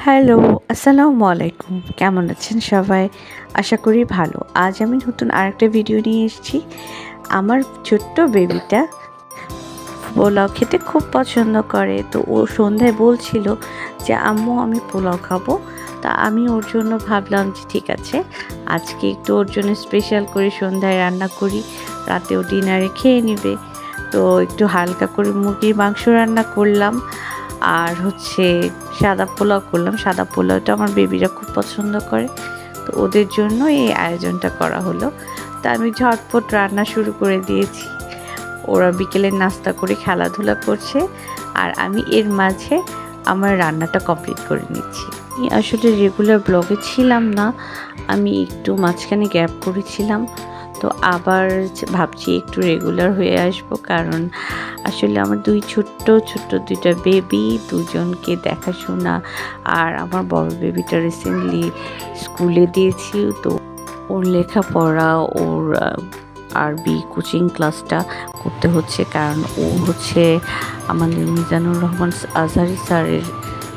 Hello, আসসালামু আলাইকুম। কেমন আছেন সবাই? আশা করি ভালো। আজ আমি নতুন আরেকটা ভিডিও নিয়ে এসেছি। আমার ছোট্ট বেবিটা পোলাও খেতে খুব পছন্দ করে। তো ও সন্ধ্যায় বলছিল যে, "আম্মু আমি পোলাও খাবো।" তা আমি ওর জন্য ভাবলাম যে ঠিক আছে, আজকে একটু ওর জন্য স্পেশাল করে সন্ধ্যায় রান্না করি। রাতেও ডিনারে খেয়ে নিবে। তো একটু হালকা করে মুরগির মাংস রান্না করলাম। আর সাদা পোলাও করলাম। সাদা পোলাওটা আমার বেবিরা খুব পছন্দ করে। তো ওদের জন্য এই আয়োজনটা করা হলো। তা আমি ঝটপট রান্না শুরু করে দিয়েছি। ওরা বিকেলের নাস্তা করে খেলাধুলা করছে। আর আমি এর মাঝে আমার রান্নাটা কমপ্লিট করে নিচ্ছি। আমি আসলে রেগুলার ব্লগে ছিলাম না। আমি একটু মাঝখানে গ্যাপ করেছিলাম। তো আবার ভাবছি একটু রেগুলার হয়ে আসবো, কারণ আসলে আমার ছোট্ট 2টা বেবি, দুজনকে দেখাশোনা। আর আমার বড় বেবিটা রিসেন্টলি স্কুলে দিয়েছি, তো ওর লেখাপড়া, ওর আরবি কোচিং ক্লাসটা করতে হচ্ছে, কারণ ও আমাদের মিজানুর রহমান আজহারি স্যারের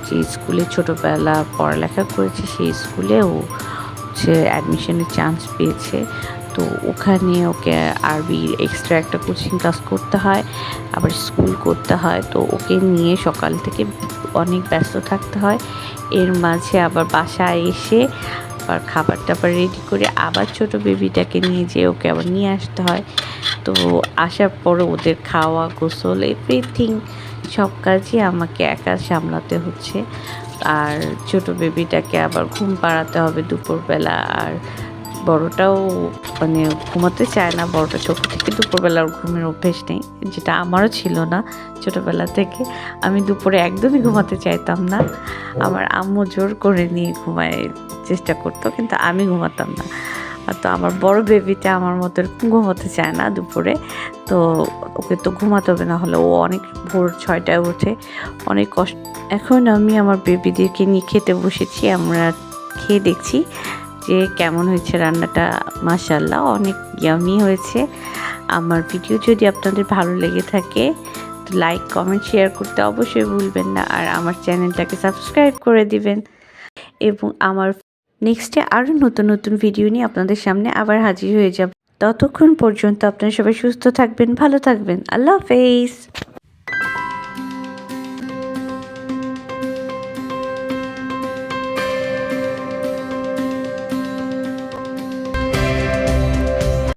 যে স্কুলে ছোটোবেলা পড়ালেখা করেছে, সেই স্কুলে ও অ্যাডমিশনের চান্স পেয়েছে। তো ওখানে ওকে আরবির এক্সট্রা একটা কোচিং ক্লাস করতে হয়, আবার স্কুল করতে হয়। তো ওকে নিয়ে সকাল থেকে অনেক ব্যস্ত থাকতে হয়। এর মাঝে আবার বাসায় এসে আবার খাবার টাবার রেডি করে আবার ছোট বেবিটাকে নিয়ে যেয়ে ওকে আবার নিয়ে আসতে হয়। তো আসার পরে ওদের খাওয়া, গোসল, এভরিথিং সব কাজই আমাকে একা সামলাতে হচ্ছে। আর ছোট বেবিটাকে আবার ঘুম পাড়াতে হবে দুপুরবেলা। আর বড়টাও ঘুমাতে চায় না। বড়টা ছোট থেকে দুপুরবেলা ওর ঘুমের অভ্যেস নেই, যেটা আমারও ছিল না ছোটোবেলা থেকে। আমি দুপুরে একদমই ঘুমাতে চাইতাম না। আমার আম্মু জোর করে নিয়ে চেষ্টা করতো, কিন্তু আমি ঘুমাতাম না। তো আমার বড় বেবিটা আমার মতো এরকম ঘুমাতে চায় না দুপুরে। তো ওকে তো ঘুমাতে হবে, না হলে ও অনেক ভোর 6টায় ওঠে, অনেক কষ্ট। এখন আমি আমার বেবিদেরকে নিয়ে খেতে বসেছি। আমরা খেয়ে দেখছি যে কেমন হয়েছে রান্নাটা। মাশাআল্লাহ অনেক ইয়ামি হয়েছে। আমার ভিডিও যদি আপনাদের ভালো লেগে থাকে, তো লাইক, কমেন্ট, শেয়ার করতে অবশ্যই ভুলবেন না। আর আমার চ্যানেলটাকে সাবস্ক্রাইব করে দিবেন। এবং আমার নেক্সটে আরও নতুন নতুন ভিডিও নিয়ে আপনাদের সামনে আবার হাজির হয়ে যাব। ততক্ষণ পর্যন্ত আপনারা সবাই সুস্থ থাকবেন, ভালো থাকবেন। আল্লাহ হাফেজ।